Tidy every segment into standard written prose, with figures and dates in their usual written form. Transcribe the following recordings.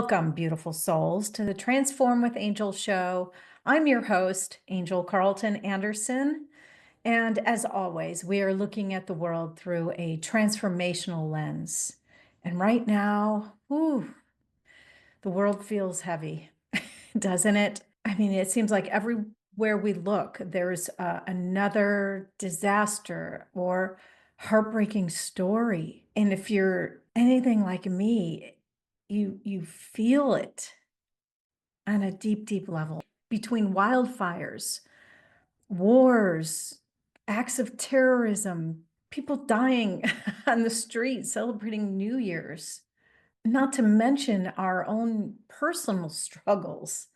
Welcome, beautiful souls, to the Transform with Angel show. I'm your host, Angel Carlton Anderson. And as always, we are looking at the world through a transformational lens. And right now, the world feels heavy, doesn't it? I mean, it seems like everywhere we look, there's another disaster or heartbreaking story. And if you're anything like me, you feel it on a deep, deep level. Between wildfires, wars, acts of terrorism, people dying on the street celebrating New Year's, not to mention our own personal struggles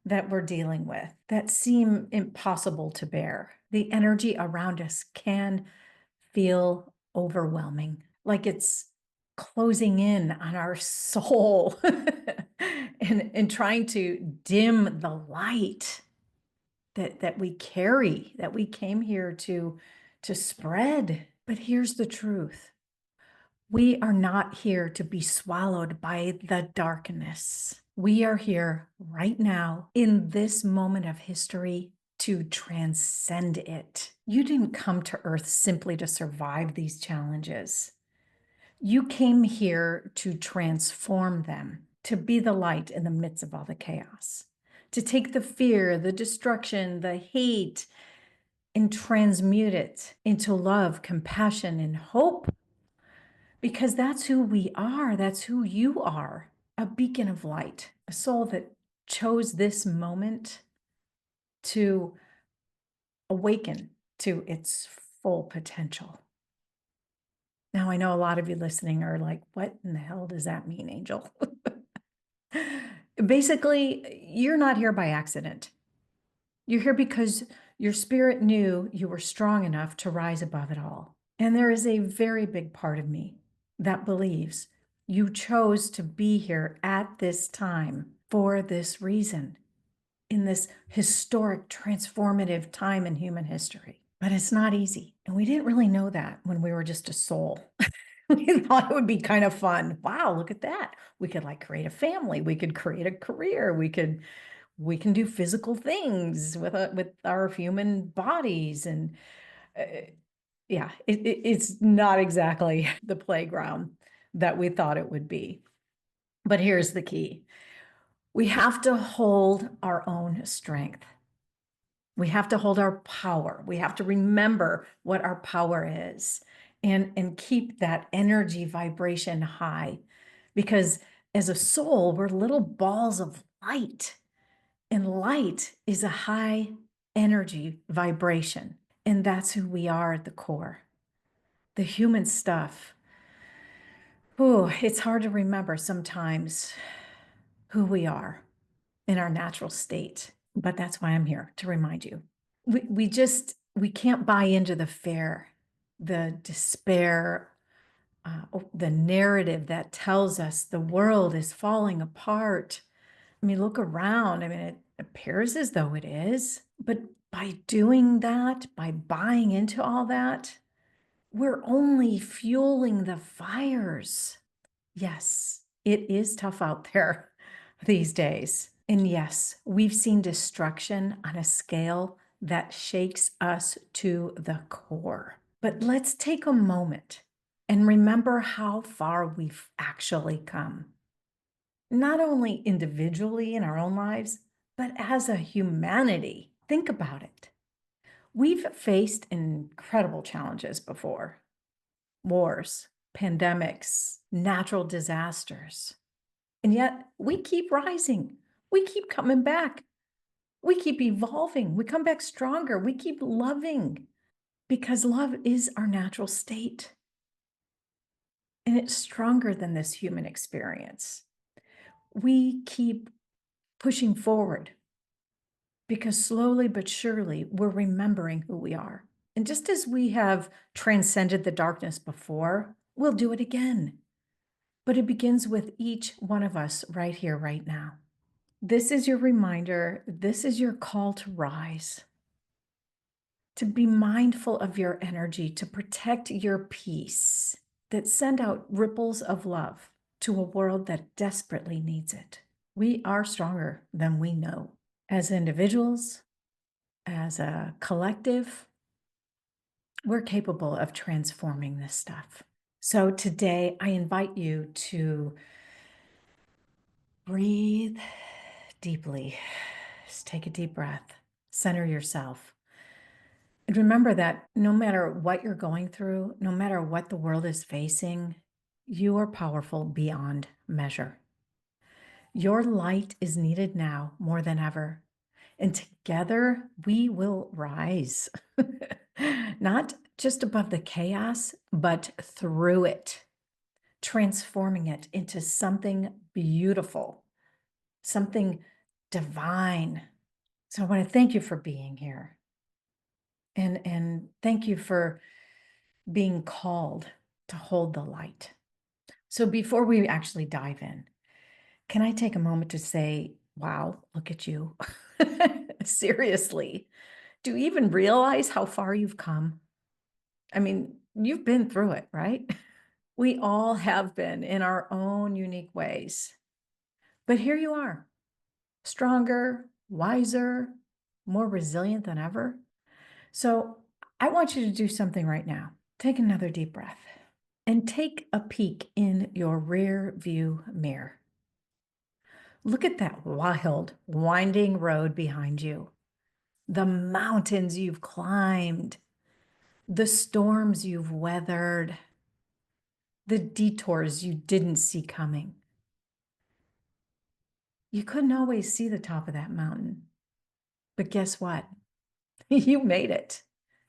that we're dealing with that seem impossible to bear. The energy around us can feel overwhelming, like it's closing in on our soul and trying to dim the light that we carry, that we came here to spread. But here's the truth. We are not here to be swallowed by the darkness. We are here right now in this moment of history to transcend it. You didn't come to Earth simply to survive these challenges. You came here to transform them, to be the light in the midst of all the chaos, to take the fear, the destruction, the hate, and transmute it into love, compassion, and hope. Because that's who we are. That's who you are. A beacon of light, a soul that chose this moment to awaken to its full potential. Now, I know a lot of you listening are like, what in the hell does that mean, Angel? Basically, you're not here by accident. You're here because your spirit knew you were strong enough to rise above it all. And there is a very big part of me that believes you chose to be here at this time for this reason, in this historic, transformative time in human history. But it's not easy. And we didn't really know that when we were just a soul. We thought it would be kind of fun. Wow, look at that. We could like create a family. We could create a career. We can do physical things with our human bodies. And yeah, it's not exactly the playground that we thought it would be. But here's the key. We have to hold our own strength. We have to hold our power. We have to remember what our power is and keep that energy vibration high. Because as a soul, we're little balls of light. And light is a high energy vibration. And that's who we are at the core. The human stuff. Oh, it's hard to remember sometimes who we are in our natural state. But that's why I'm here, to remind you. We can't buy into the fear, the despair, the narrative that tells us the world is falling apart. I mean, look around. I mean, it appears as though it is. But by doing that, by buying into all that, we're only fueling the fires. Yes, it is tough out there these days. And yes, we've seen destruction on a scale that shakes us to the core. But let's take a moment and remember how far we've actually come. Not only individually in our own lives, but as a humanity. Think about it. We've faced incredible challenges before. Wars, pandemics, natural disasters. And yet we keep rising. We keep coming back. We keep evolving. We come back stronger. We keep loving because love is our natural state. And it's stronger than this human experience. We keep pushing forward because slowly but surely we're remembering who we are. And just as we have transcended the darkness before, we'll do it again. But it begins with each one of us right here, right now. This is your reminder. This is your call to rise, to be mindful of your energy, to protect your peace, that send out ripples of love to a world that desperately needs it. We are stronger than we know. As individuals, as a collective, we're capable of transforming this stuff. So today, I invite you to breathe deeply. Just take a deep breath, center yourself. And remember that no matter what you're going through, no matter what the world is facing, you are powerful beyond measure. Your light is needed now more than ever. And together we will rise, not just above the chaos, but through it, transforming it into something beautiful, something divine. So I want to thank you for being here. And thank you for being called to hold the light. So before we actually dive in, can I take a moment to say, wow, look at you. Seriously, do you even realize how far you've come? I mean, you've been through it, right? We all have been in our own unique ways. But here you are, stronger, wiser, more resilient than ever. So I want you to do something right now. Take another deep breath and take a peek in your rear view mirror. Look at that wild, winding road behind you, the mountains you've climbed, the storms you've weathered, the detours you didn't see coming. You couldn't always see the top of that mountain, but guess what? You made it.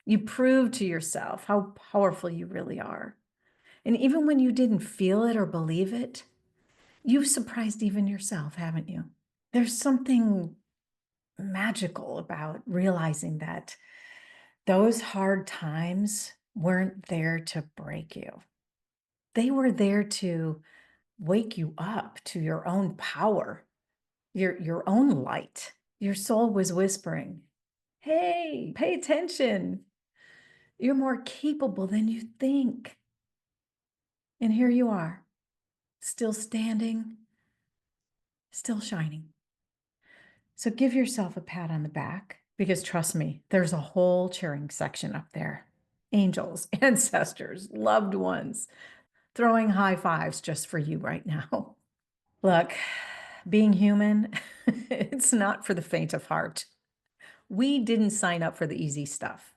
You proved to yourself how powerful you really are. And even when you didn't feel it or believe it, you've surprised even yourself, haven't you? There's something magical about realizing that those hard times weren't there to break you. They were there to wake you up to your own power, your own light. Your soul was whispering, hey, pay attention. You're more capable than you think. And here you are, still standing, still shining. So give yourself a pat on the back because trust me, there's a whole cheering section up there. Angels, ancestors, loved ones, throwing high fives just for you right now. Look, being human, it's not for the faint of heart. We didn't sign up for the easy stuff.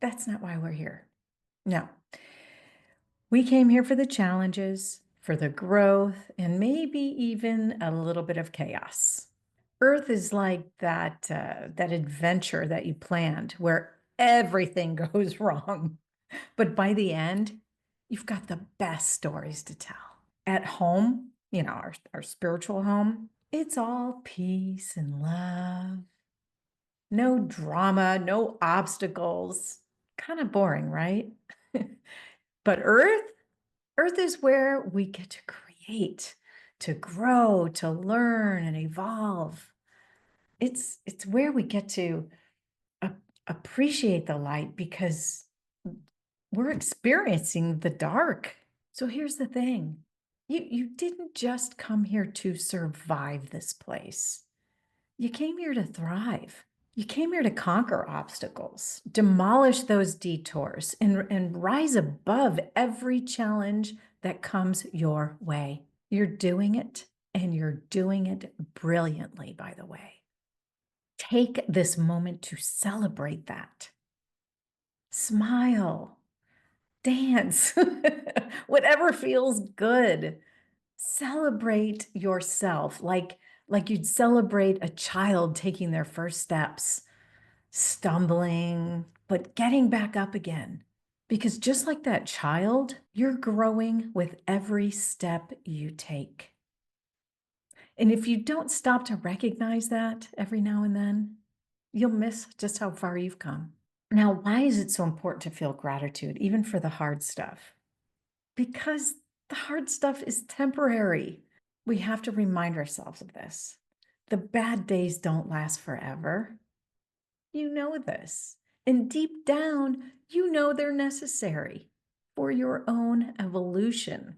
That's not why we're here. No, we came here for the challenges, for the growth, and maybe even a little bit of chaos. Earth is like that adventure that you planned where everything goes wrong. But by the end, you've got the best stories to tell. At home, our spiritual home, it's all peace and love. No drama, no obstacles. Kind of boring, right? But Earth is where we get to create, to grow, to learn and evolve. It's where we get to appreciate the light because we're experiencing the dark. So here's the thing. You didn't just come here to survive this place. You came here to thrive. You came here to conquer obstacles, demolish those detours, and rise above every challenge that comes your way. You're doing it, and you're doing it brilliantly, by the way. Take this moment to celebrate that. Smile, dance, whatever feels good. Celebrate yourself like you'd celebrate a child taking their first steps, stumbling, but getting back up again. Because just like that child, you're growing with every step you take. And if you don't stop to recognize that every now and then, you'll miss just how far you've come. Now, why is it so important to feel gratitude, even for the hard stuff? Because the hard stuff is temporary. We have to remind ourselves of this. The bad days don't last forever. You know this. And deep down, you know they're necessary for your own evolution.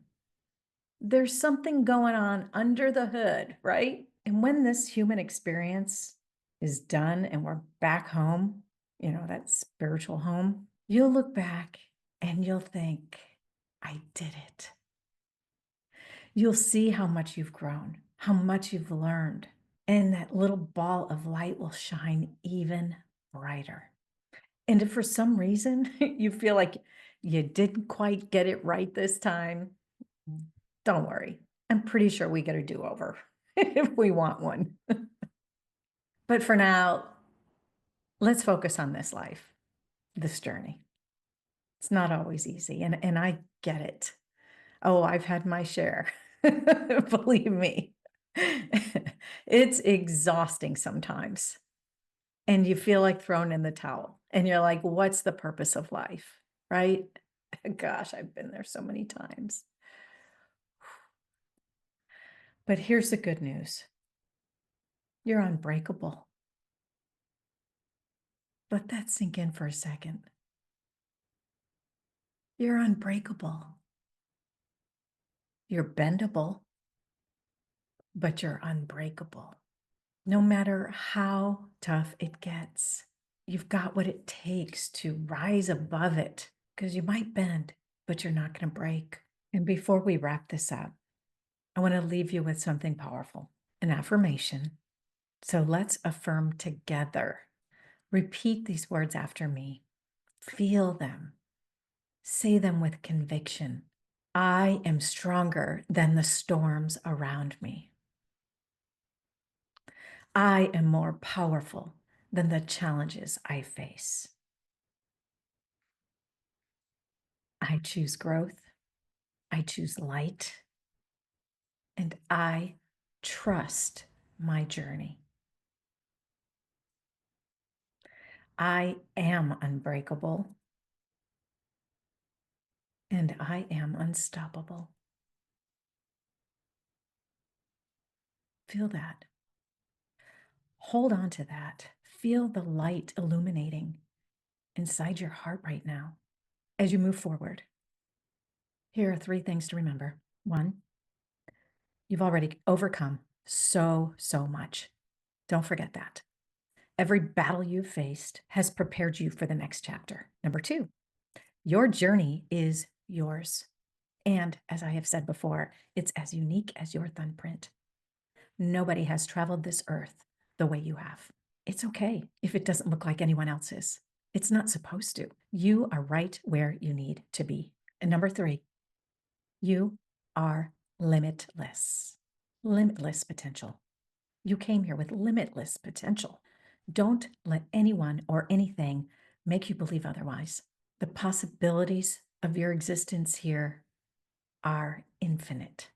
There's something going on under the hood, right? And when this human experience is done and we're back home, that spiritual home, you'll look back and you'll think, I did it. You'll see how much you've grown, how much you've learned, and that little ball of light will shine even brighter. And if for some reason you feel like you didn't quite get it right this time, don't worry. I'm pretty sure we get a do-over if we want one. But for now, let's focus on this life, this journey. It's not always easy, and I get it. Oh, I've had my share. Believe me. It's exhausting sometimes, and you feel like throwing in the towel, and you're like, "What's the purpose of life?" Right? Gosh, I've been there so many times. But here's the good news. You're unbreakable. Let that sink in for a second. You're unbreakable. You're bendable, but you're unbreakable. No matter how tough it gets, you've got what it takes to rise above it, because you might bend, but you're not going to break. And before we wrap this up, I want to leave you with something powerful, an affirmation. So let's affirm together. Repeat these words after me. Feel them. Say them with conviction. I am stronger than the storms around me. I am more powerful than the challenges I face. I choose growth. I choose light. And I trust my journey. I am unbreakable. And I am unstoppable. Feel that. Hold on to that. Feel the light illuminating inside your heart right now as you move forward. Here are 3 things to remember. 1, you've already overcome so much. Don't forget that. Every battle you've faced has prepared you for the next chapter. Number 2, your journey is yours. And as I have said before, it's as unique as your thumbprint. Nobody has traveled this earth the way you have. It's okay if it doesn't look like anyone else's. It's not supposed to. You are right where you need to be. And number 3, you are limitless. Limitless potential. You came here with limitless potential. Don't let anyone or anything make you believe otherwise. The possibilities of your existence here are infinite.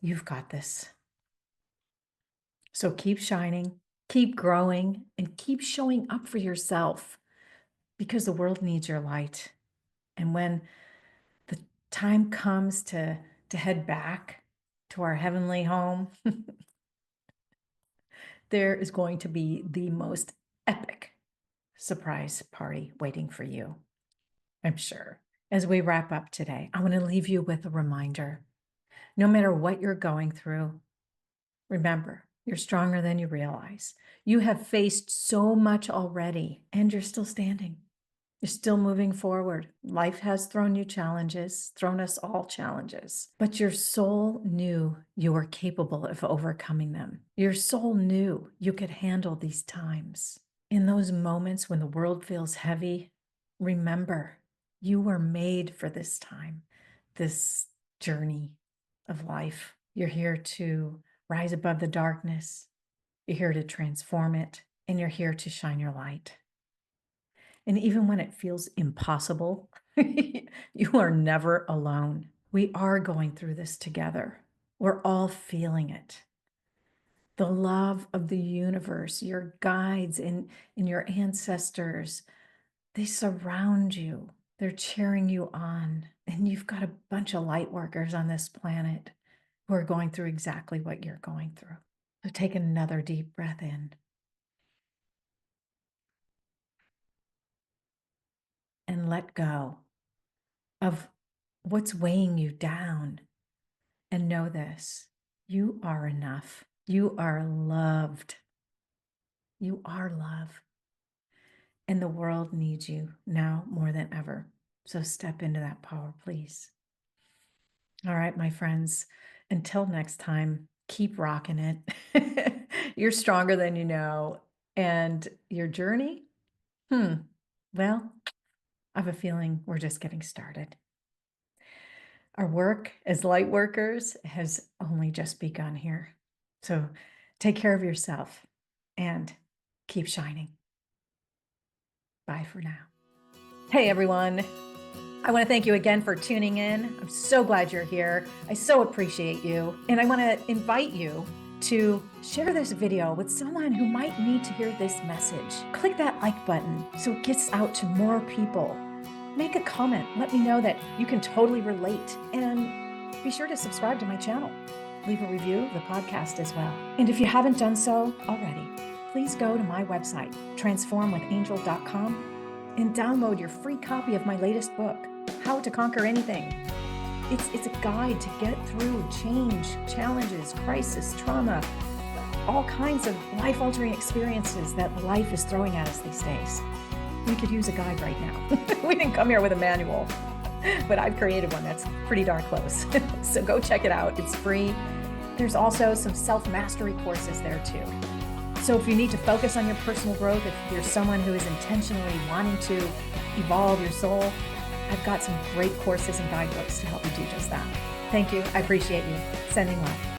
You've got this. So keep shining, keep growing, and keep showing up for yourself, because the world needs your light. And when the time comes to head back to our heavenly home, there is going to be the most epic surprise party waiting for you, I'm sure. As we wrap up today, I want to leave you with a reminder. No matter what you're going through, remember, you're stronger than you realize. You have faced so much already, and you're still standing. You're still moving forward. Life has thrown you challenges, thrown us all challenges, but your soul knew you were capable of overcoming them. Your soul knew you could handle these times. In those moments when the world feels heavy, remember, you were made for this time, this journey of life. You're here to rise above the darkness. You're here to transform it, and you're here to shine your light. And even when it feels impossible, you are never alone. We are going through this together. We're all feeling it. The love of the universe, your guides and your ancestors, they surround you. They're cheering you on. And you've got a bunch of light workers on this planet who are going through exactly what you're going through. So take another deep breath in and let go of what's weighing you down. And know this, you are enough. You are loved. You are love. And the world needs you now more than ever. So step into that power, please. All right, my friends, until next time, keep rocking it. You're stronger than you know. And your journey, well, I have a feeling we're just getting started. Our work as light workers has only just begun here. So take care of yourself and keep shining. Bye for now. Hey, everyone. I want to thank you again for tuning in. I'm so glad you're here. I so appreciate you. And I want to invite you to share this video with someone who might need to hear this message. Click that like button so it gets out to more people. Make a comment. Let me know that you can totally relate. And be sure to subscribe to my channel. Leave a review of the podcast as well. And if you haven't done so already, please go to my website, transformwithangel.com, and download your free copy of my latest book, How to Conquer Anything. It's a guide to get through change, challenges, crisis, trauma, all kinds of life-altering experiences that life is throwing at us these days. We could use a guide right now. We didn't come here with a manual, but I've created one that's pretty darn close. So go check it out. It's free. There's also some self-mastery courses there too. So if you need to focus on your personal growth, if you're someone who is intentionally wanting to evolve your soul, I've got some great courses and guidebooks to help you do just that. Thank you. I appreciate you. Sending love.